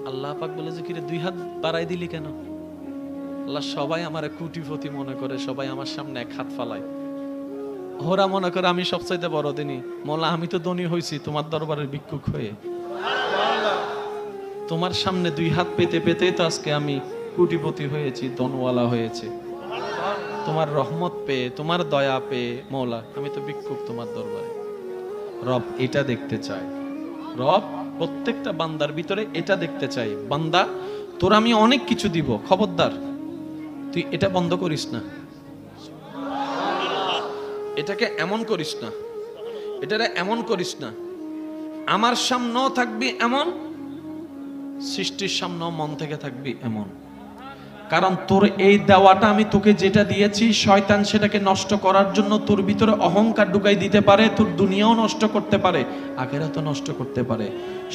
আল্লাহ পাক বলে যে কিরে 2 হাত বাড়াই দিলি কেন? আল্লাহ সবাই আমারে কোটিপতি মনে করে, সবাই আমার সামনে 1 হাত ফালায়, ওরা মনে করে আমি সবচাইতে বড় দিনী। মোলা আমি তো ধনী হইছি তোমার দরবারের ভিক্ষুক হয়ে, তোমার সামনে 2 হাত পেতে পেতে তো আজকে আমি কোটিপতি হয়েছি, ধনওয়ালা হয়েছে। তোমার রহমত পেয়ে, তোমার দয়া পেয়ে মৌলা আমি তো ভিক্ষুক তোমার দরবারে। রব এটা দেখতে চায়, রব প্রত্যেকটা বান্দার ভিতরে এটা দেখতে চাই, বান্দা তোর আমি অনেক কিছু দিব, খবরদার তুই এটা বন্ধ করিস না, এটাকে এমন করিস না, এটারে এমন করিস না। আমার সামনেও থাকবি এমন, সৃষ্টির সামনেও মন থেকে থাকবি এমন। কারণ তোর এই দেওয়াটা আমি তোকে যেটা দিয়েছি, শয়তান সেটাকে নষ্ট করার জন্য তোর ভিতরে অহংকার ঢুকাই দিতে পারে, তোর দুনিয়াও নষ্ট করতে পারে, আখিরাতও নষ্ট করতে পারে।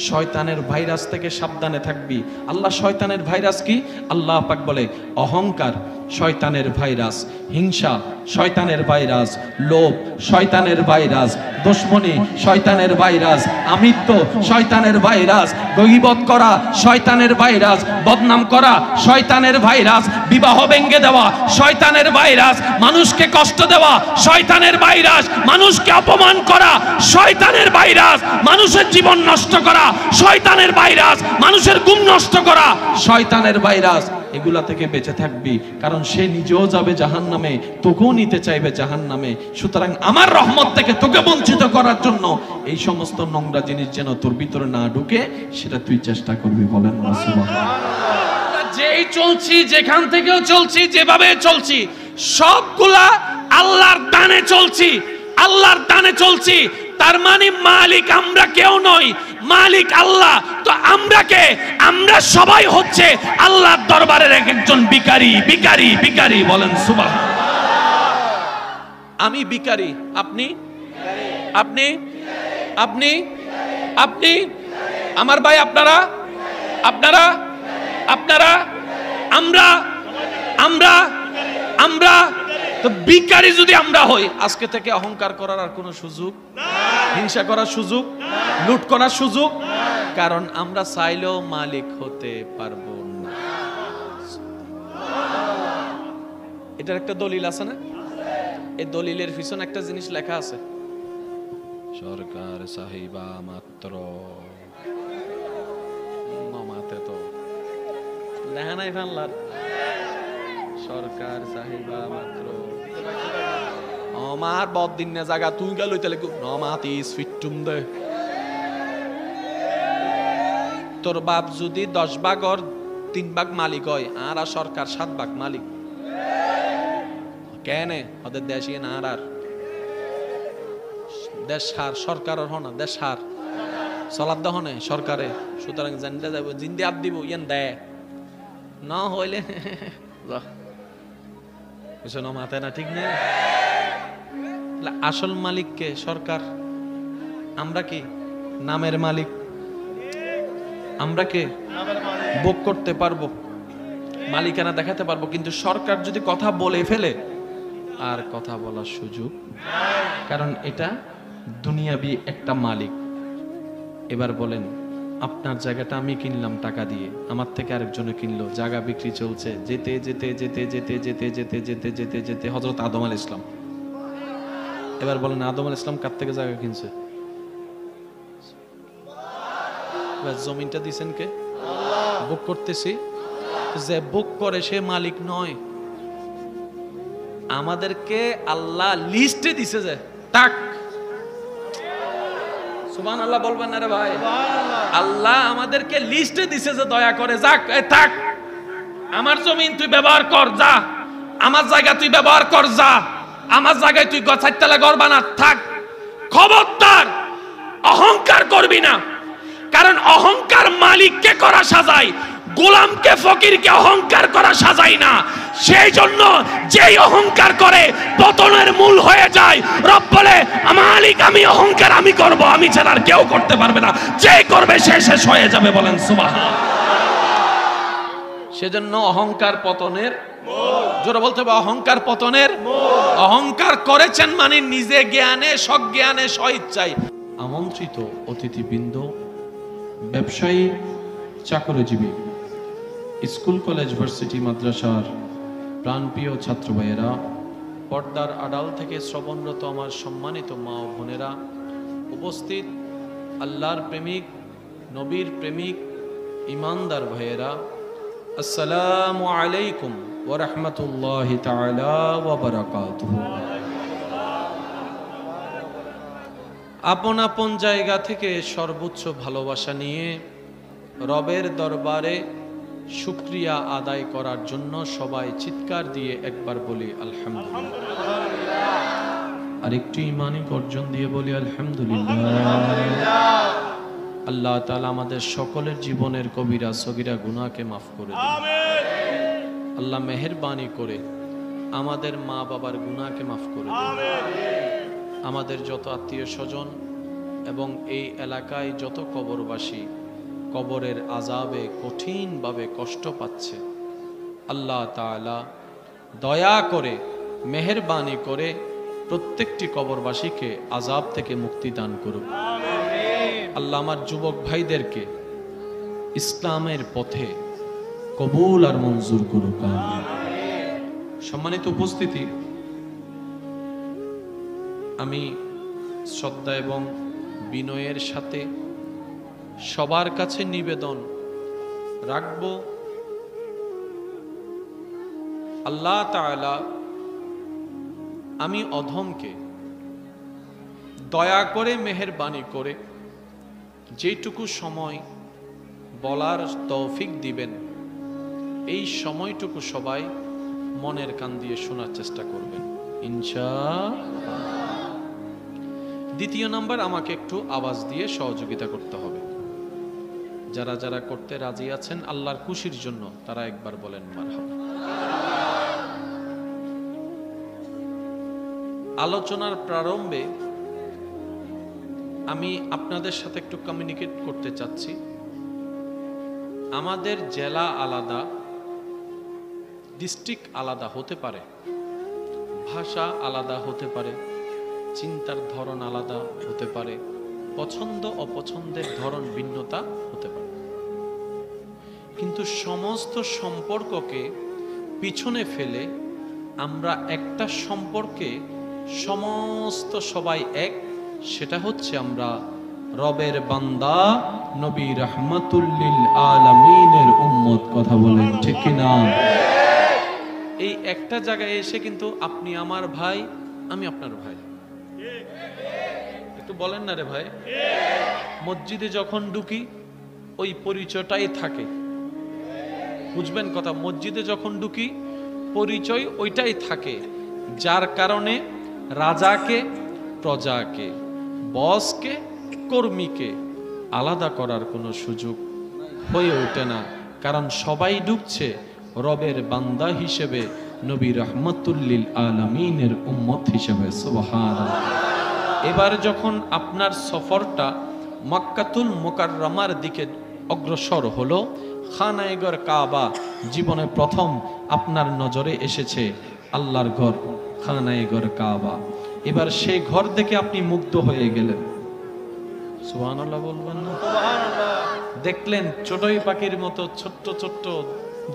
শয়তানের ভাইরাস থেকে সাবধানে থাকবি। আল্লাহ শয়তানের ভাইরাস কি? আল্লাহ পাক বলে অহংকার শয়তানের ভাইরাস, হিংসা শয়তানের ভাইরাস, লোভ শয়তানের ভাইরাস, দুশমনি শয়তানের ভাইরাস, আমিত্ব শয়তানের ভাইরাস, গীবত করা শয়তানের ভাইরাস, বদনাম করা শয়তানের ভাইরাস, বিবাহ ভেঙে দেওয়া শয়তানের ভাইরাস, মানুষকে কষ্ট দেওয়া শয়তানের ভাইরাস, মানুষকে অপমান করা শয়তানের ভাইরাস, মানুষের জীবন নষ্ট করা শয়তানের ভাইরাস, মানুষের ঘুম নষ্ট করা শয়তানের ভাইরাস। এগুলা থেকে বেঁচে থাকবি, কারণ সে নিজেও যাবে জাহান্নামে, তোকেও নিতে চাইবে জাহান্নামে। সুতরাং আমার রহমত থেকে তোকে বঞ্চিত করার জন্য এই সমস্ত নোংরা জিনিস যেন তোর ভিতরে না ঢুকে, সেটা তুই চেষ্টা করবি। বলেন না সুবহানাল্লাহ। যেই চলছি, যেখান থেকেও চলছি, যেভাবে চলছি, সবগুলা আল্লাহর দানে চলছি, আল্লাহর দানে চলছি। তার মানে মালিক আমরা কেউ নই, মালিক আল্লাহ। তো আমরা কে? আমরা সবাই হচ্ছে আল্লাহর দরবারের এক একজন ভিখারি, ভিখারি, ভিখারি। বলেন সুবহানাল্লাহ। আমি ভিখারি, আপনি, আপনি, আপনি, আপনি, আমার ভাই আপনারা, আপনারা, আপনারা, আমরা, আমরা, আমরা। তো ভিখারি যদি আমরা হই, আজকে থেকে অহংকার করার আর কোনো সুযোগ, হিংসা করার সুযোগ, লুট করার সুযোগ, কারণ আমরা চাইলেও মালিক হতে পারবো না। এটার একটা দলিল আছে না? এই দলিলের পিছনে একটা জিনিস লেখা আছে, সরকার সাহিবা মাত্র। মামাতে তো লেখা নাই বাংলার, সরকার সাহিবা মাত্র। আমার বদিন না জায়গা তুই গেল তাহলে নমাতি ফিটুম দে। তোর বাপ যদি 10 ভাগ আর 3 ভাগ মালিক হয়, আর সরকার 7 ভাগ মালিক কেন? ওদের দেশ ইয়ে না, আর দেশ হার সরকারের হনা, দেশ হার চলার দহনে সরকারে। সুতরাং জানতে যাবো জিন্দি আদ দিব ইয়েন দেয় না হইলে মাথায় না, ঠিক নেই। আসল মালিক কে? সরকার। আমরা কি? নামের মালিক। আমরা কে? ভোগ করতে পারবো, মালিকানা দেখাতে পারবো, কিন্তু সরকার যদি কথা বলে ফেলে আর কথা বলার সুযোগ, কারণ এটা দুনিয়াবি একটা মালিক। এবার বলেন, আপনার জায়গাটা আমি কিনলাম টাকা দিয়ে, আমার থেকে আরেকজনে কিনলো, জায়গা বিক্রি চলছে, যেতে যেতে যেতে যেতে যেতে যেতে যেতে যেতে যেতে হযরত আদম আলাইহিস সালাম। এবার বলেন, আদম আলাইহিস সালাম কার থেকে জায়গা কিনছে? এবার জমিনটা দিছেন কে? আল্লাহ। ভোগ করতেছি, যে ভোগ করে সে মালিক নয়। আমাদেরকে আল্লাহ লিস্টে দিছে যে তাক। সুবহানাল্লাহ বলবেন না রে ভাই? আল্লাহ আমাদেরকে লিস্টে দিছে যে দয়া করে যাক, থাক, আমার জমিন তুই ব্যবহার কর, যা, আমার জায়গা তুই ব্যবহার কর, যা, আমার জায়গায় তুই গছাইতলা ঘর বানা, থাক। খবরদার অহংকার করবি না, কারণ অহংকার মালিককে করা সাজায়, গোলামকে ফকিরকে অহংকার করা সাজায় না। সেই জন্য যেই অহংকার করে পতনের মূল হয়ে যায়। রব বলে, মালিক আমি অহংকার আমি করব, আমি ছাড়া আর কেউ করতে পারবে না, যে করবে সে শেষ হয়ে যাবে। বলেন সুবহানাল্লাহ। সেজন্য অহংকার পতনের মূল। জোরে বলতে হবে, অহংকার পতনের মূল। অহংকার করেছেন মানে নিজে জ্ঞানে, সজ্ঞানে, স্বইচ্ছায়। আমন্ত্রিত অতিথিবৃন্দ, ব্যবসায়ী, চাকরিজীবী, স্কুল কলেজ ভার্সিটি মাদ্রাসার প্রাণপ্রিয় ছাত্র ভাইয়েরা, পর্দার আড়াল থেকে শ্রবণরত আমার সম্মানিত মা ও বোনেরা, উপস্থিত আল্লাহর প্রেমিক, নবীর প্রেমিক, ইমানদার ভাইয়েরা, আসসালামু আলাইকুম ওয়া রাহমাতুল্লাহি তাআলা ওয়া বারাকাতুহু। আপন আপন জায়গা থেকে সর্বোচ্চ ভালোবাসা নিয়ে রবের দরবারে শুকরিয়া আদায় করার জন্য সবাই চিৎকার দিয়ে একবার বলি আলহামদুলিল্লাহ। আর একটু ঈমানি গর্জন দিয়ে বলি আলহামদুলিল্লাহ। আল্লাহ তাআলা আমাদের সকলের জীবনের কবিরা সগীরা গুনাহকে মাফ করে দিন। আল্লাহ মেহেরবানি করে আমাদের মা বাবার গুনাহকে মাফ করে দিন। আমাদের যত আত্মীয় স্বজন এবং এই এলাকায় যত কবরবাসী কবরের আযাবে কঠিনভাবে কষ্ট পাচ্ছে, আল্লাহ তাআলা দয়া করে মেহেরবানি করে প্রত্যেকটি কবরবাসীকে আযাব থেকে মুক্তি দান করুন। আল্লাহ আমার যুবক ভাইদেরকে ইসলামের পথে কবুল আর মঞ্জুর করুক। সম্মানিত উপস্থিতি, আমি শ্রদ্ধা এবং বিনয়ের সাথে সবার কাছে নিবেদন রাখব, আল্লাহ তাআলা আমি অধমকে দয়া করে মেহেরবানি করে যেটুকু সময় বলার তৌফিক দিবেন, এই সময়টুকু সবাই মনের কান দিয়ে শোনার চেষ্টা করবেন ইনশাআল্লাহ। দ্বিতীয় নাম্বার, আমাকে একটু আওয়াজ দিয়ে সহযোগিতা করতে হবে। যারা যারা করতে রাজি আছেন আল্লাহর খুশির জন্য তারা একবার বলেন মারহাবা। আলোচনার প্রারম্ভে আমি আপনাদের সাথে একটু কমিউনিকেট করতে চাচ্ছি। আমাদের জেলা আলাদা, ডিস্ট্রিক্ট আলাদা হতে পারে, ভাষা আলাদা হতে পারে, চিন্তার ধরন আলাদা হতে পারে, পছন্দ অপছন্দের ধরন ভিন্নতা হতে পারে, কিন্তু সমস্ত সম্পর্ককে পিছনে ফেলে আমরা একটা সম্পর্কে সমস্ত সবাই এক, সেটা হচ্ছে আমরা রবের বান্দা নবী রাহমাতুল লিল আলামিনের উম্মত। কথা বলেন ঠিক কি না? এই একটা জায়গায় এসে কিন্তু আপনি আমার ভাই, আমি আপনার ভাই, একটু বলেন না রে ভাই। মসজিদে যখন ঢুকি ওই পরিচয়টাই থাকে, বুঝবেন কথা। মসজিদে যখন ঢুকি পরিচয় ওইটাই থাকে, যার কারণে রাজাকে প্রজাকে, বসকে কর্মীকে আলাদা করার কোনো সুযোগ হয়ে ওঠে না, কারণ সবাই ঢুকছে রবের বান্দা হিসেবে, নবী রাহমাতুল লিল আলামিনের উম্মত হিসেবে। সুবহানাল্লাহ। এবার যখন আপনার সফরটা মক্কাতুল মুকাররমার দিকে অগ্রসর হলো, খানায়ে কাবা জীবনে প্রথম আপনার নজরে এসেছে, আল্লাহর ঘর খানায়ে কাবা। এবার সেই ঘর দেখে আপনি মুগ্ধ হয়ে গেলেন, সুবহানাল্লাহ বলবেন না? সুবহানাল্লাহ। দেখলেন চড়ুই পাখির মতো ছোট্ট ছোট্ট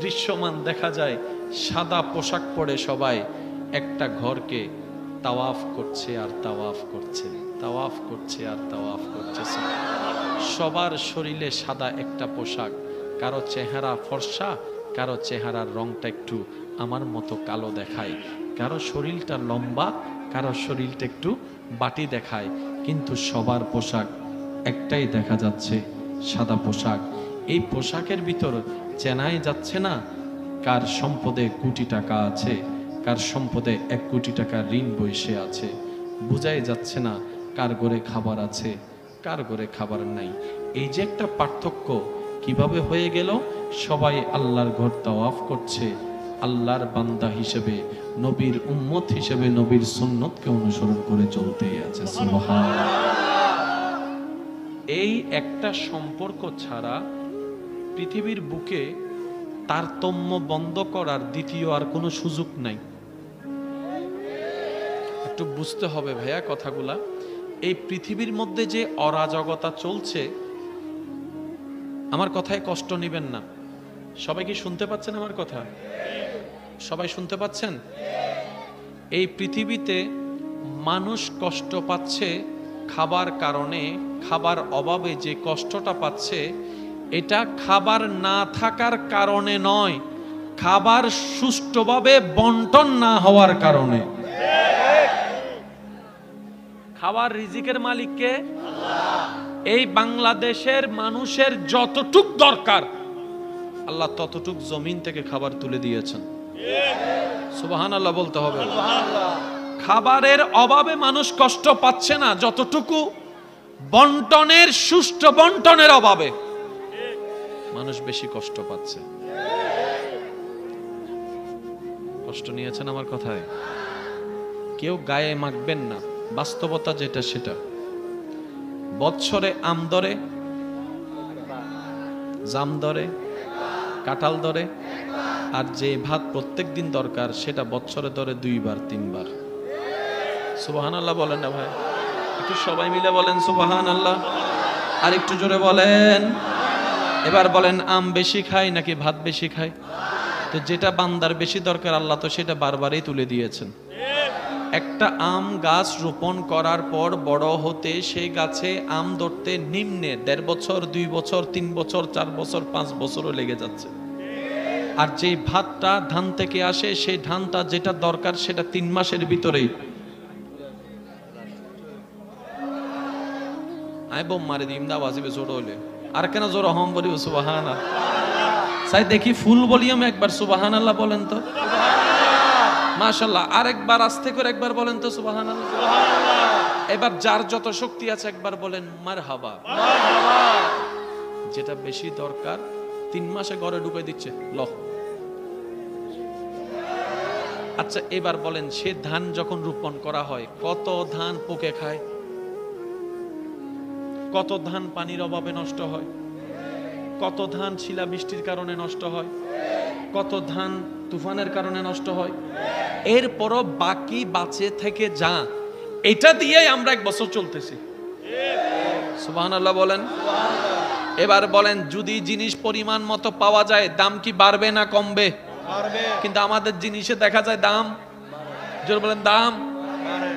দৃশ্যমান দেখা যায়, সাদা পোশাক পরে সবাই একটা ঘরকে তাওয়াফ করছে আর তাওয়াফ করছে, তাওয়াফ করছে আর তাওয়াফ করছে। সবার শরীরে সাদা একটা পোশাক, কারো চেহারা ফর্সা, কারো চেহারার রংটা একটু আমার মতো কালো দেখায়, কারো শরীরটা লম্বা, কারো শরীরটা একটু বাটি দেখায়, কিন্তু সবার পোশাক একটাই দেখা যাচ্ছে, সাদা পোশাক। এই পোশাকের ভিতর চেনাই যাচ্ছে না কার সম্পদে কোটি টাকা আছে, কার সম্পদে 1 কোটি টাকা ঋণ বসে আছে, বোঝাই যাচ্ছে না কার ঘরে খাবার আছে, কার ঘরে খাবার নাই। এই যে একটা পার্থক্য কিভাবে হয়ে গেল? সবাই আল্লাহর ঘর তাওয়াফ করছে, আল্লাহর বান্দা হিসেবে, নবীর উম্মত হিসেবে, নবীর সুন্নতকে অনুসরণ করে চলতেই আছে। সুবহানাল্লাহ। এই একটা সম্পর্ক ছাড়া পৃথিবীর বুকে তারতম্য বন্ধ করার দ্বিতীয় আর কোনো সুযোগ নাই। একটু বুঝতে হবে ভাইয়া কথাগুলা। এই পৃথিবীর মধ্যে যে অরাজকতা চলছে, আমার কথায় কষ্ট নেবেন না। সবাই কি শুনতে পাচ্ছেন আমার কথা? সবাই শুনতে পাচ্ছেন? এই পৃথিবীতে মানুষ কষ্ট পাচ্ছে খাবার কারণে, খাবার অভাবে যে কষ্টটা পাচ্ছে এটা খাবার না থাকার কারণে নয়, খাবার সুষ্ঠুভাবে বন্টন না হওয়ার কারণে। খাবার রিজিকের মালিক কে? আল্লাহ। এই বাংলাদেশের মানুষের যতটুক দরকার আল্লাহ ততটুক জমিন থেকে খাবার তুলে দিয়েছেন। সুবহানাল্লাহ বলতে হবে। খাবারের অভাবে মানুষ কষ্ট পাচ্ছে না, যতটুকু বন্টনের, সুষ্ঠু বন্টনের অভাবে মানুষ বেশি কষ্ট পাচ্ছে। কষ্ট নিয়েছেন আমার কথায়? কেউ গায়ে মাখবেন না, বাস্তবতা যেটা সেটা। বৎসরে আম ধরে, জাম ধরে, কাঁঠাল ধরে, আর যে ভাত প্রত্যেক দিন দরকার সেটা বৎসরে ধরে 2 বার 3 বার। সুবহানাল্লাহ বলেন না ভাই? একটু সবাই মিলে বলেন সুবহানাল্লাহ। আর একটু জোরে বলেন। এবার বলেন, আম বেশি খায় নাকি ভাত বেশি খায়? তো যেটা বান্দার বেশি দরকার আল্লাহ তো সেটা বারবারই তুলে দিয়েছেন। একটা আম গাছ রোপণ করার পর বড় হতে সেই গাছে আম ধরতে নিম্নে 1.5 বছর, 2 বছর, 3 বছর, 4 বছর, 5 বছরও লেগে যাচ্ছে। আর যে ভাতটা ধান থেকে আসে সেই ধানটা যেটা দরকার সেটা 3 মাসের ভিতরেই। আই বোম মারে দিম দা বাজিবে জোর হলে আর কেন জোর হম বলি সুবহানাল্লাহ। সাই দেখি ফুল ভলিউম একবার সুবহানাল্লাহ বলেন তো। মাশাআল্লাহ। আরেকবার আস্তে করে একবার বলেন তো সুবহানাল্লাহ। এবার যার যত শক্তি আছে একবার বলেন মারহাবা। যেটা বেশি দরকার 3 মাসে ঘরে ঢুকে দিচ্ছে ল। আচ্ছা এবার বলেন, সে ধান যখন রোপণ করা হয় কত ধান পোকে খায়, কত ধান পানির অভাবে নষ্ট হয়, কত ধান শিলা বৃষ্টির কারণে নষ্ট হয়, কত ধান তুফানের কারণে নষ্ট হয়। এরপরও বাকি বাঁচে থেকে যা, এটা দিয়ে আমরা 1 বছর চলতেছি। সুবহানাল্লাহ বলেন। এবার বলেন, যদি জিনিস পরিমাণ মতো পাওয়া যায় দাম কি বাড়বে না কমবে? কিন্তু আমাদের জিনিসে দেখা যায় দাম, জোর বলেন দাম,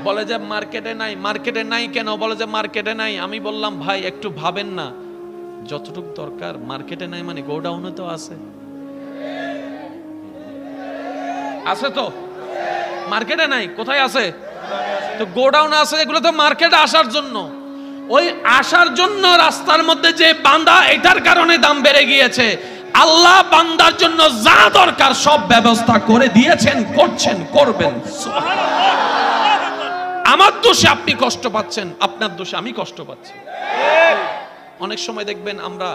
বলে যে মার্কেটে নাই। মার্কেটে নাই কেন? বলে যে মার্কেটে নাই। আমি বললাম ভাই একটু ভাবেন না, যতটুকু দরকার মার্কেটে নাই মানে গোডাউনে তো আছে। আছে তো, মার্কেটে নাই কোথায় আছে? তো গোডাউন আছে, এগুলো তো মার্কেটে আসার জন্য। ওই আসার জন্য রাস্তার মধ্যে যে বান্দা, এটার কারণে দাম বেড়ে গিয়েছে। আল্লাহ বান্দার জন্য যা দরকার সব ব্যবস্থা করে দিয়েছেন, করছেন, করবেন। আমার দোষে আপনি কষ্ট পাচ্ছেন, আপনার দোষে আমি কষ্ট পাচ্ছি। অনেক সময় দেখবেন আমরা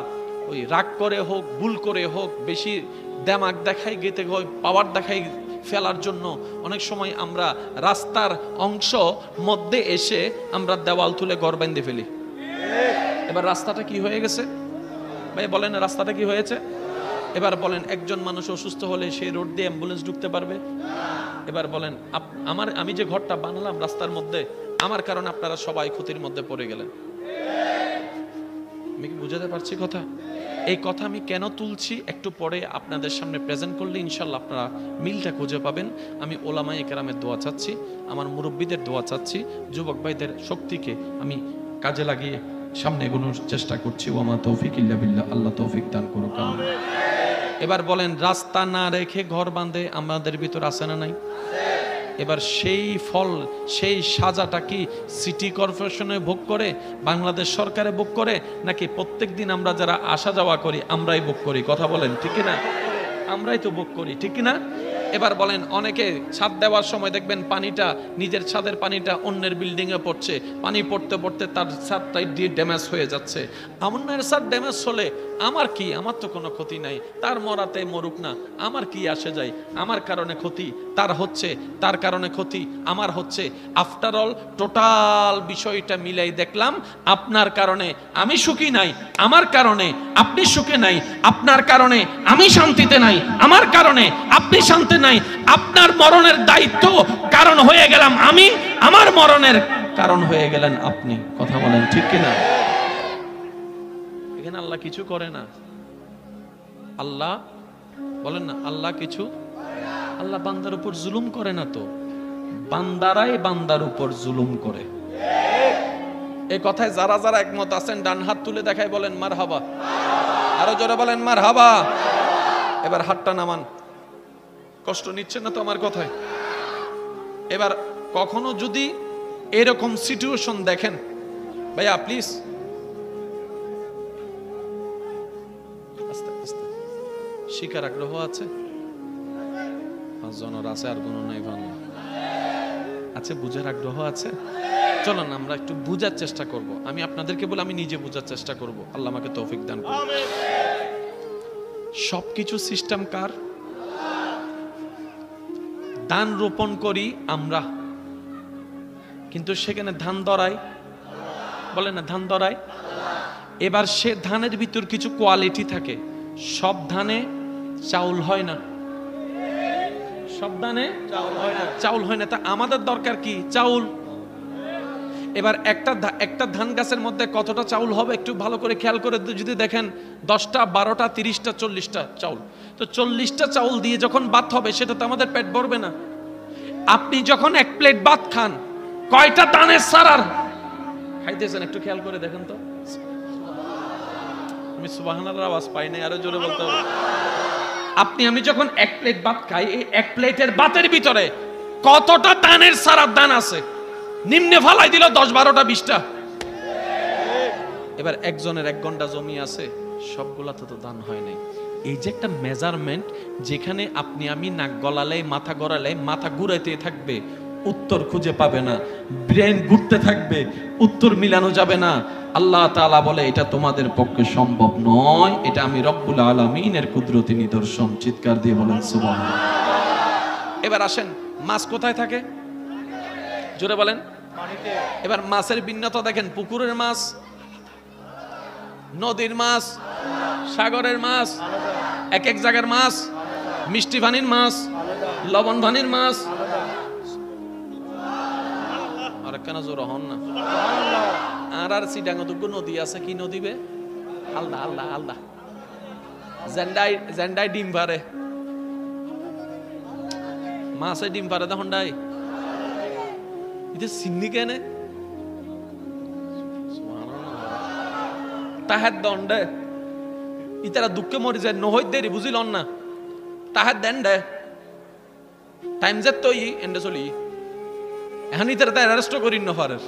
ওই রাগ করে হোক, ভুল করে হোক, বেশি দেমাগ দেখাই, গেতে হয়, পাওয়ার দেখাই ফেলার জন্য অনেক সময় আমরা রাস্তার অংশ মধ্যে এসে আমরা দেওয়াল তুলে ঘর বেঁধে ফেলি। এবার রাস্তাটা কি হয়ে গেছে ভাই বলেন? রাস্তাটা কি হয়েছে? এবার বলেন, একজন মানুষ অসুস্থ হলে সেই রোড দিয়ে অ্যাম্বুলেন্স ঢুকতে পারবে? এবার বলেন, আমি যে ঘরটা বানালাম রাস্তার মধ্যে, আমার কারণে আপনারা সবাই ক্ষতির মধ্যে পড়ে গেলেন। আমি কি বুঝাতে পারছি কথা? এই কথা আমি কেন তুলছি একটু পরে আপনাদের সামনে প্রেজেন্ট করলে ইনশাল্লাহ আপনারা মিলটা খুঁজে পাবেন। আমি ওলামায়ে কেরামের দোয়া চাচ্ছি, আমার মুরব্বীদের দোয়া চাচ্ছি, যুবক ভাইদের শক্তিকে আমি কাজে লাগিয়ে সামনে এগোনোর চেষ্টা করছি। ওয়ামা তৌফিক ইল্লা বিল্লাহ। আল্লাহ তৌফিক দান করুক। এবার বলেন, রাস্তা না রেখে ঘর বাঁধে আমাদের ভিতর আছে না নাই? এবার সেই ফল, সেই সাজাটা কি সিটি কর্পোরেশনে ভোগ করে, বাংলাদেশ সরকারে ভোগ করে, নাকি প্রত্যেক দিন আমরা যারা আসা যাওয়া করি আমরাই ভোগ করি? কথা বলেন ঠিক না? আমরাই তো ভোগ করি, ঠিক না? এবার বলেন, অনেকে ছাদ দেওয়ার সময় দেখবেন পানিটা, নিজের ছাদের পানিটা অন্যের বিল্ডিং এ পড়ছে, পানি পড়তে পড়তে তার ছাদটাই ড্যামেজ হয়ে যাচ্ছে। অন্যের ছাদ ড্যামেজ হলে আমার কি? আমার তো কোনো ক্ষতি নাই, তার মরাতে মরুক না, আমার কি আসে যায়? আমার কারণে ক্ষতি তার হচ্ছে, তার কারণে ক্ষতি আমার হচ্ছে। আফটার অল টোটাল বিষয়টা মিলাই দেখলাম, আপনার কারণে আমি সুখী নাই, আমার কারণে আপনি সুখে নাই, আপনার কারণে আমি শান্তিতে নাই, আমার কারণে আপনি শান্তি নাই। আপনার মরণের দায়িত্ব কারণ হয়ে গেলাম আমি, আমার মরণের কারণ হয়ে গেলেন আপনি। কথা বলেন ঠিক কিনা? এখানে আল্লাহ কিছু করে না। আল্লাহ বলেন না, আল্লাহ কিছু, আল্লাহ বান্দার উপর জুলুম করে না তো, বান্দারাই বান্দার উপর জুলুম করে। এই কথায় যারা যারা একমত আছেন ডান হাত তুলে দেখায় বলেন মারহাবা, আরো জোরে বলেন মারহাবা। এবার হাতটা নামান, কষ্ট নিচ্ছেন না তো আমার কথায়? এবার কখনো যদি এরকম সিচুয়েশন দেখেন, ভাইয়া প্লিজ আস্তে আস্তে, শিকার আগ্রহ আছে? 5 জনের আছে, আর কোনো নাই ভালো আছে? বুঝার আগ্রহ আছে? চলুন আমরা একটু বুঝার চেষ্টা করব। আমি আপনাদেরকে বলে আমি নিজে বুঝার চেষ্টা করব। আল্লাহ আমাকে তৌফিক দান করুন। সবকিছু সিস্টেম কার? ধান রোপণ করি আমরা, কিন্তু সেখানে ধান ধরাই, বলে না ধান ধরাই। এবার সে ধানের ভিতর কিছু কোয়ালিটি থাকে, সব ধানে চাউল হয় না, সব ধানে চাউল হয় না। তা আমাদের দরকার কি? চাউল। এবার একটা ধান গাছের মধ্যে কতটা চাউল হবে একটু ভালো করে খেয়াল করে যদি দেখেন, 10টা 12টা 30টা 40টা চাউল। তো 40টা চাউল দিয়ে যখন ভাত হবে সেটা তো আমাদের পেট ভরবে না। আপনি যখন 1 প্লেট ভাত খান, কয়টা দানের সারার খাইতেছেন একটু খেয়াল করে দেখেন তো। আমি সুবহানাল্লাহর আওয়াজ পাই না, আরো জোরে বলতে হবে। আমি যখন 1 প্লেট ভাত খাই, এই 1 প্লেটের ভাতের ভিতরে কতটা দানের সারার দান আছে? নিম্নে ফালাই দিল 10 12টা 20টা। এবার একজনের 1 ঘন্টা জমি আছে, সবগুলাতে তো দান হয় নাই। এই যে একটা মেজারমেন্ট, যেখানে আপনি আমি নাক গলালে মাথা গড়ালে মাথা ঘুরাইতে থাকবে, উত্তর খুঁজে পাবে না, ব্রেন ঘুরতে থাকবে, উত্তর মিলানো যাবে না। আল্লাহ তাআলা বলে এটা তোমাদের পক্ষে সম্ভব নয়, এটা আমি রব্বুল আলামিনের কুদরতি নিদর্শন। চিৎকার দিয়ে বলেন সুবহানাল্লাহ। এবার আসেন, মাছ কোথায় থাকে? জোরে বলেন। এবার মাছের ভিন্নতা দেখেন, পুকুরের মাছ, নদীর মাছ, সাগরের মাছ, এক এক জায়গার মাছ, মিষ্টি পানির মাছ, লবণ পানির মাছ। আর কেন জোর হন না? আর সিডাঙ্গদুগ্গ নদী আছে, কি নদী বে? আলদা আলদা আলদা। জেন্ডাই ডিম পারে, মাছে ডিম পারে তখন ডাই এটা সিন্নি কেনে তাহার দণ্ডে ইতারা দুঃখে মরে যায়, নহই দেরি বুঝিল না, তাহার দেন দে টাইম যে তো এন্ডে চলি এখন ইতারা তাই অ্যারেস্ট করি নফারের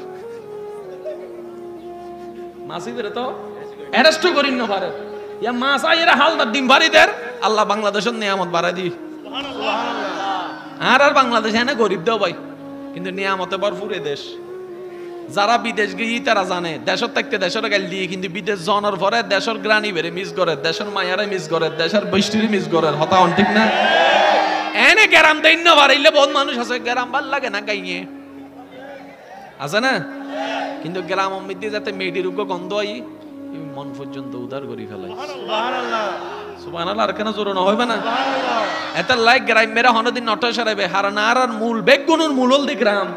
মাসিদের তো অ্যারেস্ট করি নফারের ইয়া মাছ আইরা হালদার ডিম ভারি দের। আল্লাহ বাংলাদেশের নিয়ামত বাড়াই দি, আর বাংলাদেশ এনে গরিব দেও ভাই, কিন্তু নিয়ামতে ভরপুর এ দেশ। যারা বিদেশ গিয়ে তারা জানে দেশের থাকতে দেশের গাল দিয়ে, কিন্তু বিদেশ জনের পরে দেশের গ্রানি বেড়ে মিস করে, দেশের মায়ারে মিস করে, দেশের বৈষ্ণী মিস করে। হতা হন ঠিক না? এনে গ্রাম দৈন্য বাড়াইলে বহুত মানুষ আছে গ্রাম ভাল লাগে না গাইয়ে আছে না, কিন্তু গ্রাম অমৃতি যাতে মেডির উগ্র গন্ধ আই মন পর্যন্ত উদার করি ফেলাই। সুবহানাল্লাহ। আর কেন জোর না হইবে না? এত লাইক গ্রাম মেরা হনদিন নট সারাইবে হারানার আর মূল বেগুনের মূল হল দি গ্রাম,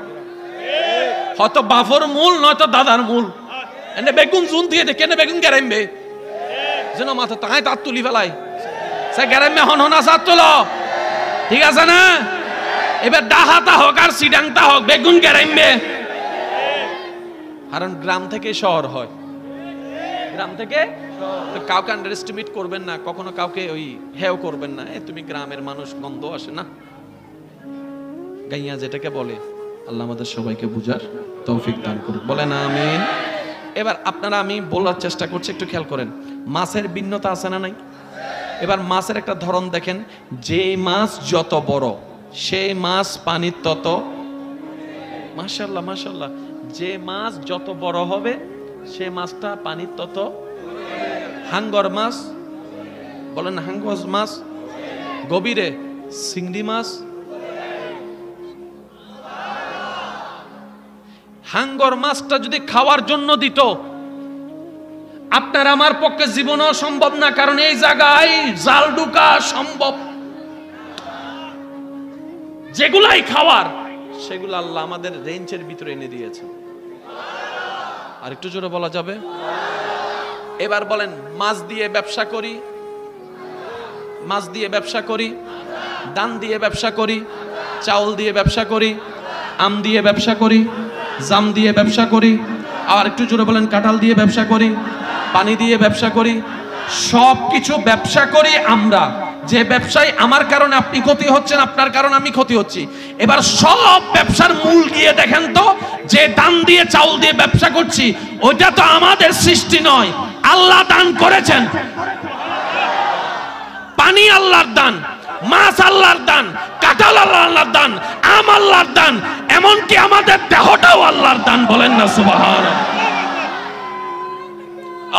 হয়তো বাফর মূল নয়তো দাদার মূল। এনে বেগুন জুন দিয়ে দেখে না বেগুন গ্রামবে যেন মাথা তাই তার তুলি ফেলাই, সে গ্রামে হন হনা সাত তুলো, ঠিক আছে না? এবার ডাহাতা হোক আর সিডাংতা হোক বেগুন গ্রামবে, কারণ গ্রাম থেকে শহর হয়, গ্রাম থেকে। তো কাউকে আন্ডার এস্টিমেট করবেন না, কখনো কাউকে ওই হেও করবেন না, তুমি গ্রামের মানুষ গন্ধ আসে না গাইয়া যেটাকে বলে। আল্লাহ আমাদের সবাইকে বুঝার তৌফিক দান করুন, বলেন আমিন। এবার আপনারা, আমি বলার চেষ্টা করছি, একটু খেয়াল করেন, মাছের ভিন্নতা আছে না নাই? এবার মাছের একটা ধরন দেখেন, যে মাছ যত বড় সেই মাছ পানির তত, মাশাআল্লাহ মাশাআল্লাহ, যে মাছ যত বড় হবে সে মাছটা পানির তত। হাঙ্গর মাছ, বলেন হাঙ্গর মাছ, গভীরে চিংড়ি মাছ। হাঙ্গর মাছটা যদি খাওয়ার জন্য দিত, আপনার আমার পক্ষে জীবনও সম্ভব না, কারণ এই জায়গায় জাল ঢুকা সম্ভব। যেগুলাই খাওয়ার সেগুলো আল্লাহ আমাদের রেঞ্জের ভিতরে এনে দিয়েছে। আর একটু জোরে বলা যাবে? এবার বলেন, মাছ দিয়ে ব্যবসা করি, মাছ দিয়ে ব্যবসা করি, ধান দিয়ে ব্যবসা করি, চাউল দিয়ে ব্যবসা করি, আম দিয়ে ব্যবসা করি, জাম দিয়ে ব্যবসা করি, আর একটু জোরে বলেন কাঁঠাল দিয়ে ব্যবসা করি, পানি দিয়ে ব্যবসা করি, সব কিছু ব্যবসা করি আমরা। যে ব্যবসায় আমার কারণে আপনি ক্ষতি হচ্ছেন, আপনার কারণে আমি ক্ষতি হচ্ছি। এবার সব ব্যবসার মূল গিয়ে দেখেন তো, যে দান দিয়ে চাউল দিয়ে ব্যবসা করছি ওইটা তো আমাদের সৃষ্টি নয়, আল্লাহ দান করেছেন। পানি আল্লাহর দান, মাছ আল্লাহর দান, কাঁঠাল আল্লাহর দান, আম আল্লাহর দান, এমনকি আমাদের দেহটাও আল্লাহর দান। বলেন না সুবহানাল্লাহ,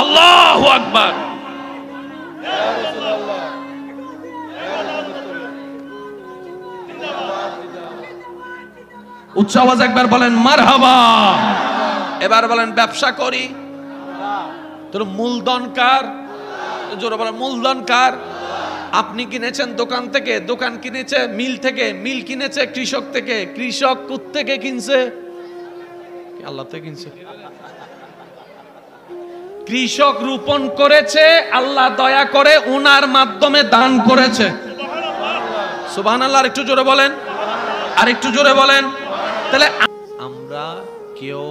আল্লাহু আকবার। উচ্চ আওয়াজ একবার বলেন মারহাবা। এবার বলেন ব্যবসা করি, তোর মূলধন কার? জোরে বলেন মূলধন কার? আপনি কিনেছেন দোকান থেকে, দোকান কিনেছে মিল থেকে, মিল কিনেছে কৃষক থেকে, কৃষক কোথা থেকে কিনছে? আল্লাহ থেকে কিনছে। কৃষক রোপণ করেছে, আল্লাহ দয়া করে ওনার মাধ্যমে দান করেছে। সুবহানাল্লাহ। আর একটু জোরে বলেন, আর একটু জোরে বলেন। তাহলে আমরা কেউ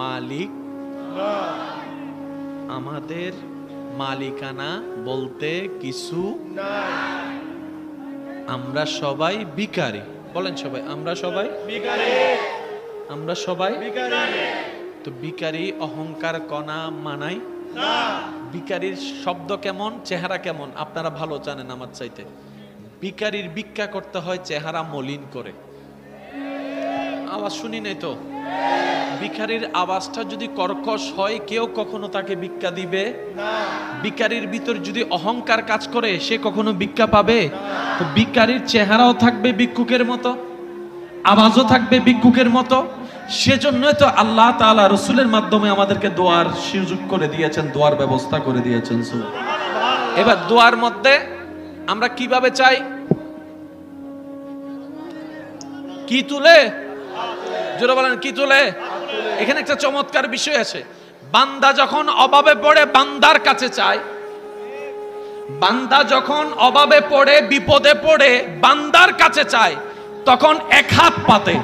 মালিক না, আমাদের মালিকানা বলতে কিছু নাই, আমরা সবাই ভিখারি। বলেন সবাই, আমরা সবাই ভিখারি, আমরা সবাই ভিখারি। তো ভিখারি অহংকার কণা মানাই না। ভিখারির শব্দ কেমন, চেহারা কেমন আপনারা ভালো জানেন আমার চাইতে। ভিখারির ভিক্ষা করতে হয় চেহারা মলিন করে। আওয়াজ শুনি নাই তো? ভিখারির আওয়াজটা যদি কর্কশ হয় কেউ কখনো তাকে ভিক্ষা দিবে না। ভিখারির ভিতর যদি অহংকার কাজ করে সে কখনো ভিক্ষা পাবে? তো ভিখারির চেহারাও থাকবে ভিক্ষুকের মতো, আওয়াজও থাকবে ভিক্ষুকের মতো। সেজন্যই তো আল্লাহ তাআলা রাসূলের মাধ্যমে আমাদেরকে দোয়ার সুযোগ করে দিয়েছেন, দোয়ার ব্যবস্থা করে দিয়েছেন। এবার দোয়ার মধ্যে আমরা কিভাবে চাই? কি তুলে? জোরে বলেন কি তুলে? এখানে একটা চমৎকার বিষয় আছে। বান্দা যখন অভাবে পড়ে বান্দার কাছে চায়, বান্দা যখন অভাবে পড়ে বিপদে পড়ে বান্দার কাছে চায়, তখন এক হাত পাতে।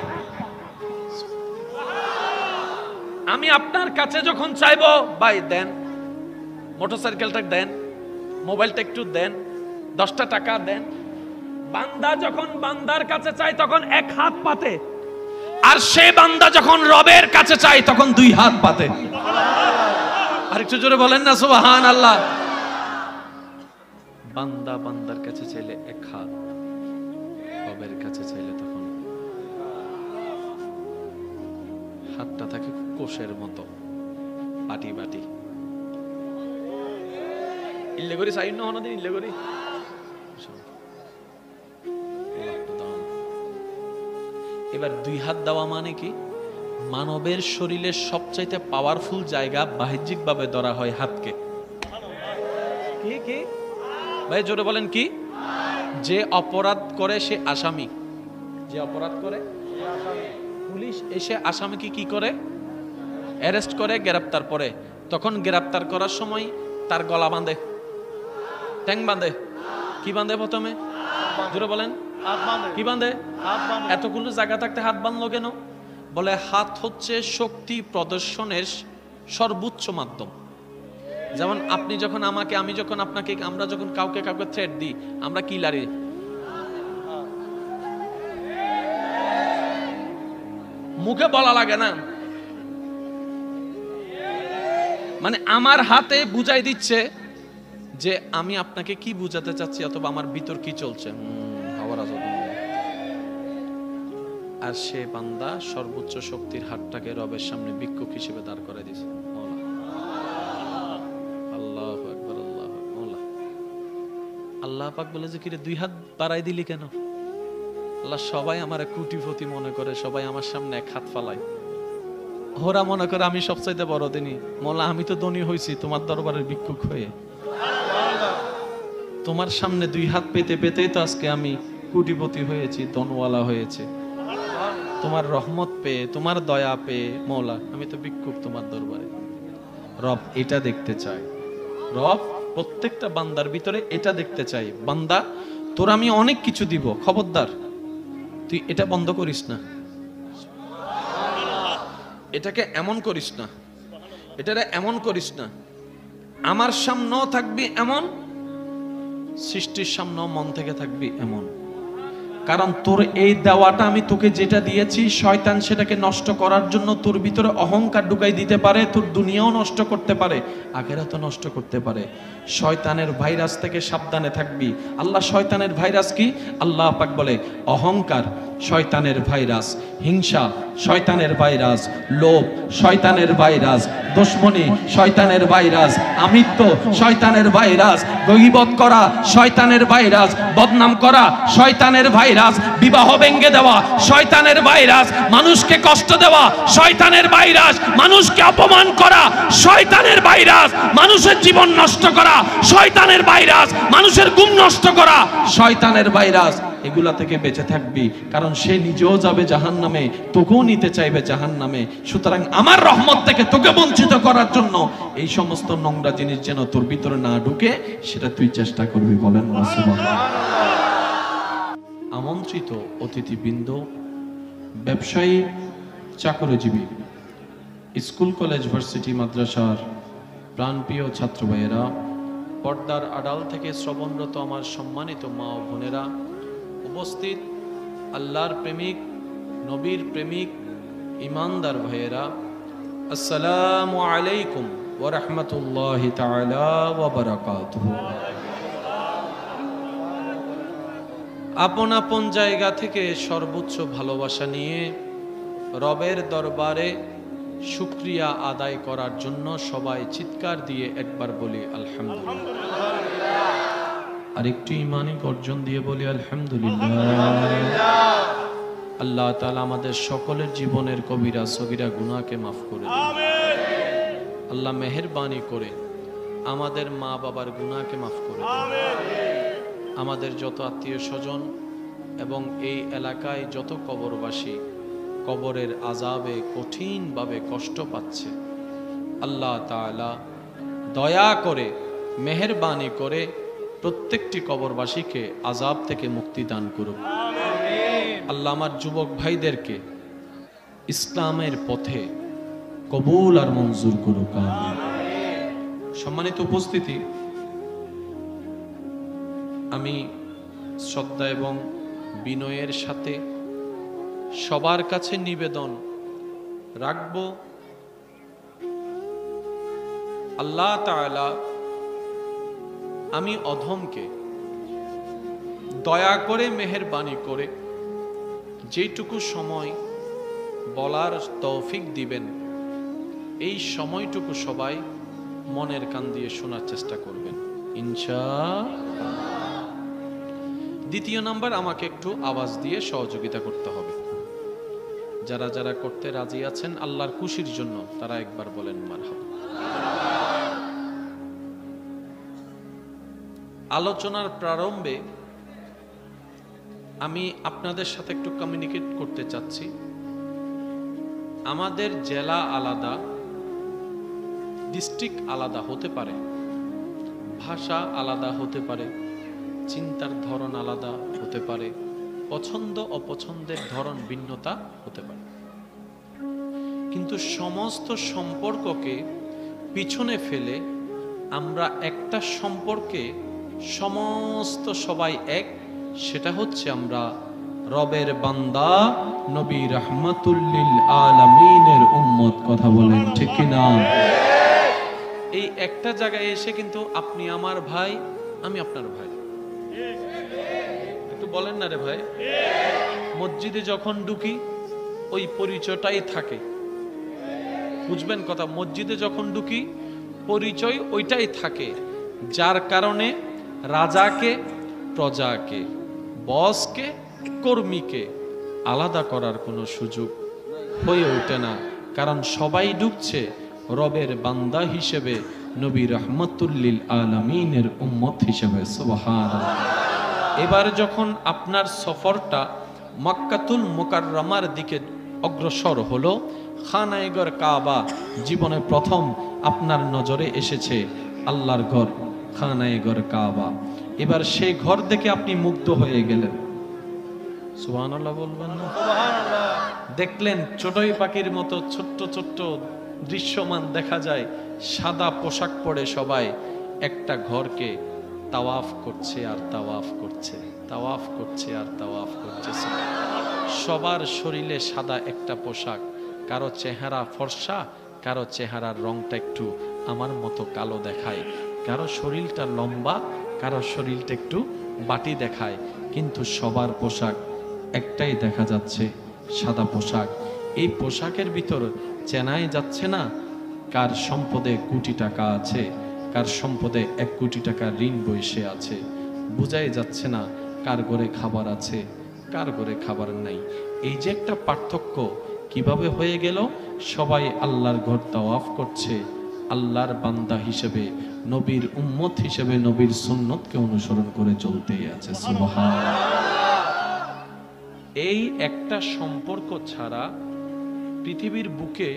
আমি আপনার কাছে যখন চাইবো, ভাই দেন, মোটরসাইকেলটা দেন, মোবাইলটা একটু দেন, 10টা টাকা দেন। বান্দা যখন বান্দার কাছে চায় তখন এক হাত পাতে, আর সে বান্দা যখন রবের কাছে চায় তখন 2 হাত পাতে। আর একটু জোরে বলেন না সুবহানাল্লাহ। বান্দা বান্দার কাছে চাইলে এক হাত, রবের কাছে চাইলে তখন হাতটা থাকে কোষের মতো, বাটি বাটি। ইল্লে করি চাই না হনদিন, ইল্লে করি। এবার 2 হাত দেওয়া মানে কি? মানবের শরীরের সবচাইতে পাওয়ারফুল জায়গা বাহ্যিক ভাবে ধরা হয় হাতকে। কি কি ভাই জোরে বলেন কি? যে অপরাধ করে সে আসামি, যে অপরাধ করে পুলিশ এসে আসামিকে কি করে? অ্যারেস্ট করে, গ্রেফতার করে। তখন গ্রেফতার করার সময় তার গলা বাঁধে, ট্যাং বাঁধে। কি বাঁধে? প্রথমে জোরে বলেন কি বাঁধে? এতগুলো জায়গা থাকতে হাত বাঁধলো কেন? বলে হাত হচ্ছে শক্তি প্রদর্শনের সর্বোচ্চ মাধ্যম। যেমন আপনি যখন আমাকে, আমি যখন আপনাকে, আমরা যখন কাউকে কাউকে থ্রেট দিই, আমরা কি লাড়ি? মুখে বলা লাগে না, মানে আমার হাতে বুঝাই দিচ্ছে যে আমি আপনাকে কি বুঝাতে চাচ্ছি, অথবা আমার ভিতর কি চলছে। আর সে বান্দা সর্বোচ্চ শক্তির হাতটাকে রবের সামনে ভিক্ষুক হিসেবে দাঁড় করে দিয়েছে। আল্লাহু আকবার, আল্লাহু আকবার। আল্লাহ পাক বলে যে কিরে 2 হাত বাড়াই দিলি কেন? আল্লাহ সবাই আমার কোটিপতি মনে করে, সবাই আমার সামনে 1 হাত ফালায়। ওরা মনে করে আমি সবচাইতে বড় দিনী। মোলা আমি তো ধনী হয়েছি তোমার দরবারের ভিক্ষুক হয়ে। তোমার সামনে 2 হাত পেতে পেতেই তো আজকে আমি কোটিপতি হয়েছি, ধনওয়ালা হয়েছে। তোমার রহমত পেয়ে, তোমার দয়া পেয়ে মৌলা আমি তো ভিক্ষুক তোমার দরবারে। রব এটা দেখতে চায়, রব প্রত্যেকটা বান্দার ভিতরে এটা দেখতে চাই, বান্দা তোর আমি অনেক কিছু দিব, খবরদার তুই এটা বন্ধ করিস না, এটাকে এমন করিস না, এটারে এমন করিস না। আমার সামনেও থাকবি এমন, সৃষ্টির সামনেও মন থেকে থাকবি এমন। কারণ তোর এই দেওয়াটা আমি তোকে যেটা দিয়েছি, শয়তান সেটাকে নষ্ট করার জন্য তোর ভিতরে অহংকার ঢুকাই দিতে পারে, তোর দুনিয়াও নষ্ট করতে পারে, আখিরাতও নষ্ট করতে পারে। শয়তানের ভাইরাস থেকে সাবধানে থাকবি। আল্লাহ শয়তানের ভাইরাস কি? আল্লাহ পাক বলে অহংকার শয়তানের ভাইরাস, হিংসা শয়তানের ভাইরাস, লোভ শয়তানের ভাইরাস, দুশমনি শয়তানের ভাইরাস, আমিত্ব শয়তানের ভাইরাস, গীবত করা শয়তানের ভাইরাস, বদনাম করা শয়তানের ভাইরাস, বিবাহ ভেঙে দেওয়া শয়তানের ভাইরাস, মানুষকে কষ্ট দেওয়া শয়তানের ভাইরাস, মানুষকে অপমান করা শয়তানের ভাইরাস, মানুষের জীবন নষ্ট করা শয়তানের ভাইরাস, মানুষের ঘুম নষ্ট করা শয়তানের ভাইরাস। এগুলা থেকে বেঁচে থাকবি, কারণ সে নিজেও যাবে জাহান্নামে, তোকেও নিতে চাইবে জাহান্নামে। সুতরাং আমার রহমত থেকে তোকে বঞ্চিত করার জন্য এই সমস্ত নোংরা জিনিস যেন তোর ভিতরে না ঢুকে, সেটা তুই চেষ্টা করবি। বলেন সুবহানাল্লাহ। আমন্ত্রিত অতিথিবৃন্দ, ব্যবসায়ী, চাকরিজীবী, স্কুল কলেজ ভার্সিটি মাদ্রাসার প্রাণপ্রিয় ছাত্র ভাইয়েরা, পর্দার আড়াল থেকে শ্রবণরত আমার সম্মানিত মা ও বোনেরা, উপস্থিত আল্লাহর প্রেমিক, নবীর প্রেমিক, ইমানদার ভাইয়েরা, আসসালামু আলাইকুম ওয়া রাহমাতুল্লাহি তাআলা ওয়া বারাকাতুহু। আপন আপন জায়গা থেকে সর্বোচ্চ ভালোবাসা নিয়ে রবের দরবারে শুকরিয়া আদায় করার জন্য সবাই চিৎকার দিয়ে একবার বলি আলহামদুলিল্লাহ। আর একটু ইমানি গর্জন দিয়ে বলি আলহামদুলিল্লাহ। আল্লাহ তাআলা আমাদের সকলের জীবনের কবিরা সগীরা গুনাহকে মাফ করে দিন। আল্লাহ মেহেরবানি করে আমাদের মা বাবার গুনাহকে মাফ করে দিন। আমাদের যত আত্মীয় স্বজন এবং এই এলাকায় যত কবরবাসী কবরের আযাবে কঠিনভাবে কষ্ট পাচ্ছে, আল্লাহ তাআলা দয়া করে মেহেরবানি করে প্রত্যেকটি কবরবাসীকে আযাব থেকে মুক্তি দান করুক। আল্লাহ আমার যুবক ভাইদেরকে ইসলামের পথে কবুল আর মঞ্জুর করুক। সম্মানিত উপস্থিতি, আমি শ্রদ্ধা এবং বিনয়ের সাথে সবার কাছে নিবেদন রাখব, আল্লাহ তাআলা আমি অধমকে দয়া করে মেহেরবানি করে যেটুকু সময় বলার তৌফিক দিবেন, এই সময়টুকু সবাই মনের কান দিয়ে শোনার চেষ্টা করবেন ইনশাআল্লাহ। দ্বিতীয় নাম্বার, আমাকে একটু আওয়াজ দিয়ে সহযোগিতা করতে হবে। যারা যারা করতে রাজি আছেন আল্লাহর খুশির জন্য, তারা একবার বলেন মারহাবা। আলোচনার প্রারম্ভে আমি আপনাদের সাথে একটু কমিউনিকেট করতে চাচ্ছি। আমাদের জেলা আলাদা, ডিস্ট্রিক্ট আলাদা হতে পারে, ভাষা আলাদা হতে পারে, চিন্তার ধরন আলাদা হতে পারে, পছন্দ অপছন্দের ধরন ভিন্নতা হতে পারে, কিন্তু সমস্ত সম্পর্ককে পিছনে ফেলে আমরা একটা সম্পর্কে সমস্ত সবাই এক, সেটা হচ্ছে আমরা রবের বান্দা, নবী রাহমাতুল লিল আলামিনের উম্মত। কথা বলেন ঠিক কি না? এই একটা জায়গায় এসে কিন্তু আপনি আমার ভাই, আমি আপনার ভাই, একটু বলেন না রে ভাই। মসজিদে যখন ঢুকি ওই পরিচয়টাই থাকে, বুঝবেন কথা। মসজিদে যখন ঢুকি পরিচয় ওইটাই থাকে, যার কারণে রাজাকে প্রজাকে, বসকে কর্মীকে আলাদা করার কোনো সুযোগ হয়ে ওঠে না, কারণ সবাই ঢুকছে রবের বান্দা হিসেবে, নবী রাহমাতুল লিল আলামিনের উম্মত হিসেবে। সুবহানাল্লাহ। এবার যখন আপনার সফরটা মক্কাতুল মুকাররমার দিকে অগ্রসর হলো, খানায়ে কাবা জীবনে প্রথম আপনার নজরে এসেছে, আল্লাহর ঘর খানায়ে ঘর কাবা। এবার সেই ঘর দেখে আপনি মুগ্ধ হয়ে গেলেন, সুবহানাল্লাহ বলবেন না? দেখলেন চড়ুই পাখির মতো ছোট্ট ছোট্ট দৃশ্যমান দেখা যায়, সাদা পোশাক পরে সবাই একটা ঘরকে তাওয়াফ করছে আর তাওয়াফ করছে, তাওয়াফ করছে আর তাওয়াফ করছে। সবার শরীরে সাদা একটা পোশাক, কারো চেহারা ফর্সা, কারো চেহারার রংটা একটু আমার মতো কালো দেখায়, কারো শরীরটা লম্বা, কারো শরীরটা একটু বাটি দেখায়, কিন্তু সবার পোশাক একটাই দেখা যাচ্ছে, সাদা পোশাক। এই পোশাকের ভিতর চেনাই যাচ্ছে না কার সম্পদে কোটি টাকা আছে, কার সম্পদে 1 কোটি টাকা ঋণ বইসে আছে। বোঝাই যাচ্ছে না কার ঘরে খাবার আছে, কার ঘরে খাবার নাই। এই যে একটা পার্থক্য কিভাবে হয়ে গেল? সবাই আল্লাহর ঘর তাওয়াফ করছে, আল্লাহর বান্দা হিসেবে, নবীর উম্মত হিসেবে নবীর সুন্নতকে অনুসরণ করে চলতেই আছে। সুবহানাল্লাহ। এই একটা সম্পর্ক ছাড়া পৃথিবীর বুকে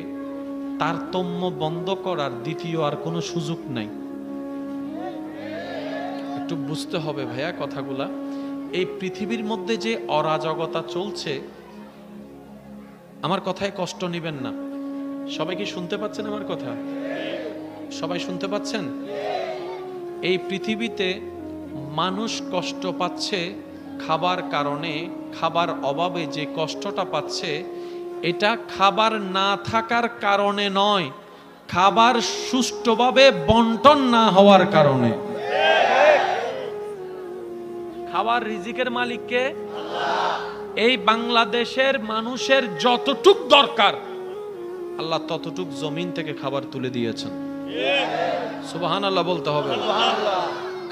তারতম্য বন্ধ করার দ্বিতীয় আর কোনো সুযোগ নাই। একটু বুঝতে হবে ভাইয়া কথাগুলা। এই পৃথিবীর মধ্যে যে অরাজকতা চলছে, আমার কথায় কষ্ট নেবেন না। সবাই কি শুনতে পাচ্ছেন আমার কথা? সবাই শুনতে পাচ্ছেন? এই পৃথিবীতে মানুষ কষ্ট পাচ্ছে খাবার কারণে, খাবার অভাবে যে কষ্টটা পাচ্ছে, এটা খাবার না থাকার কারণে নয়, খাবার সুষ্ঠুভাবে বন্টন না হওয়ার কারণে। খাবার রিজিকের মালিক কে? আল্লাহ। এই বাংলাদেশের মানুষের যতটুক দরকার আল্লাহ ততটুক জমিন থেকে খাবার তুলে দিয়েছেন। সুবহানাল্লাহ বলতে হবে।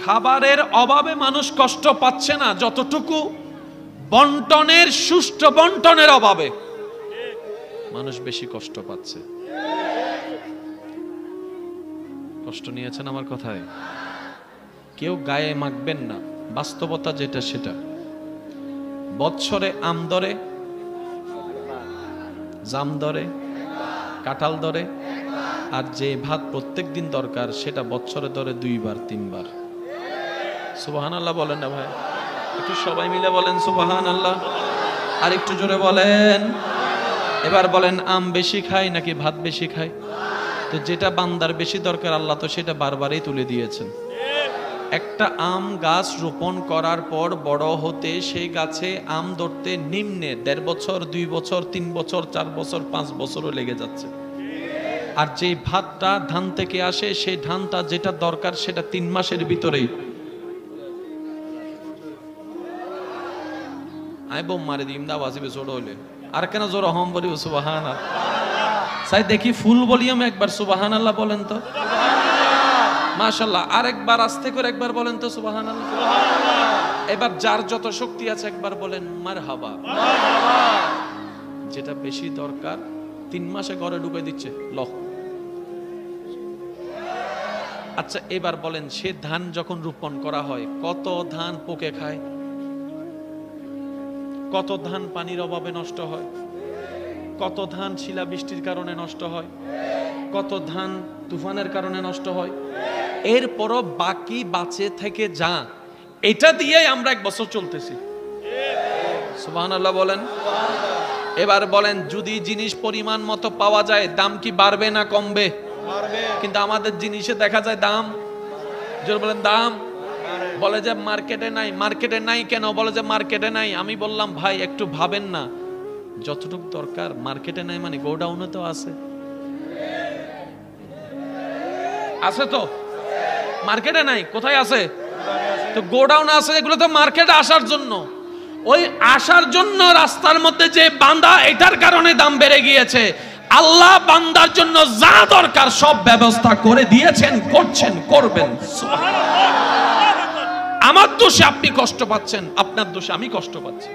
খাবারের অভাবে মানুষ কষ্ট পাচ্ছে না, যতটুকু বন্টনের, সুষ্ঠু বন্টনের অভাবে মানুষ বেশি কষ্ট পাচ্ছে। কষ্ট নিয়েছেন আমার কথায়? কেউ গায়ে মাখবেন না, বাস্তবতা যেটা সেটা। বৎসরে আম ধরে, জাম ধরে, কাঁঠাল ধরে, আর যে ভাত প্রত্যেক দিন দরকার সেটা বৎসরে ধরে 2 বার 3 বার। সুবহানাল্লাহ বলেন না ভাই? একটু সবাই মিলে বলেন সুবহানাল্লাহ। আর একটু জোরে বলেন। এবার বলেন, আম বেশি খায় নাকি ভাত বেশি খায়? তো যেটা বান্দার বেশি দরকার আল্লাহ তো সেটা বারবারই তুলে দিয়েছেন। একটা আম গাছ রোপণ করার পর বড় হতে, সেই গাছে আম ধরতে নিম্নে 1.5 বছর, 2 বছর, 3 বছর, 4 বছর, 5 বছরও লেগে যাচ্ছে। আর যে ভাতটা ধান থেকে আসে, সেই ধানটা যেটা দরকার সেটা 3 মাসের ভিতরেই। আই বোম মারি দিম দা বাসিবে ছোট হলে আর কেন জোর হম বলি সুবহানাল্লাহ। সাই দেখি ফুল ভলিউম একবার সুবহানাল্লাহ বলেন তো। মাশাআল্লাহ। আরেকবার আস্তে করে একবার বলেন তো সুবহানাল্লাহ। এবার যার যত শক্তি আছে একবার বলেন মারহাবা। যেটা বেশি দরকার 3 মাসে ঘরে ঢুকে দিচ্ছে লহ। আচ্ছা এবার বলেন, সে ধান যখন রোপণ করা হয় কত ধান পোকে খায়, কত ধান পানির অভাবে নষ্ট হয়, কত ধান শিলা বৃষ্টির কারণে নষ্ট হয়, কত ধান তুফানের কারণে নষ্ট হয়। এরপরও বাকি বাঁচে থেকে যা, এটা দিয়ে আমরা 1 বছর চলতেছি। সুবহানাল্লাহ বলেন। এবার বলেন, যদি জিনিস পরিমাণ মতো পাওয়া যায় দাম কি বাড়বে না কমবে? কিন্তু আমাদের জিনিসে দেখা যায় দাম, জোর বলেন দাম, বলে যে মার্কেটে নাই। মার্কেটে নাই কেন? বলে যে মার্কেটে নাই। আমি বললাম ভাই একটু ভাবেন না, যতটুকু দরকার মার্কেটে নাই মানে গোডাউনে তো আছে। আছে তো, মার্কেটে নাই কোথায় আছে? তো গোডাউন আছে, এগুলো তো মার্কেটে আসার জন্য। ওই আসার জন্য রাস্তার মধ্যে যে বান্দা, এটার কারণে দাম বেড়ে গিয়েছে। আল্লাহ বান্দার জন্য যা দরকার সব ব্যবস্থা করে দিয়েছেন, করছেন, করবেন। আমার দোষে আপনি কষ্ট পাচ্ছেন, আপনার দোষে আমি কষ্ট পাচ্ছি।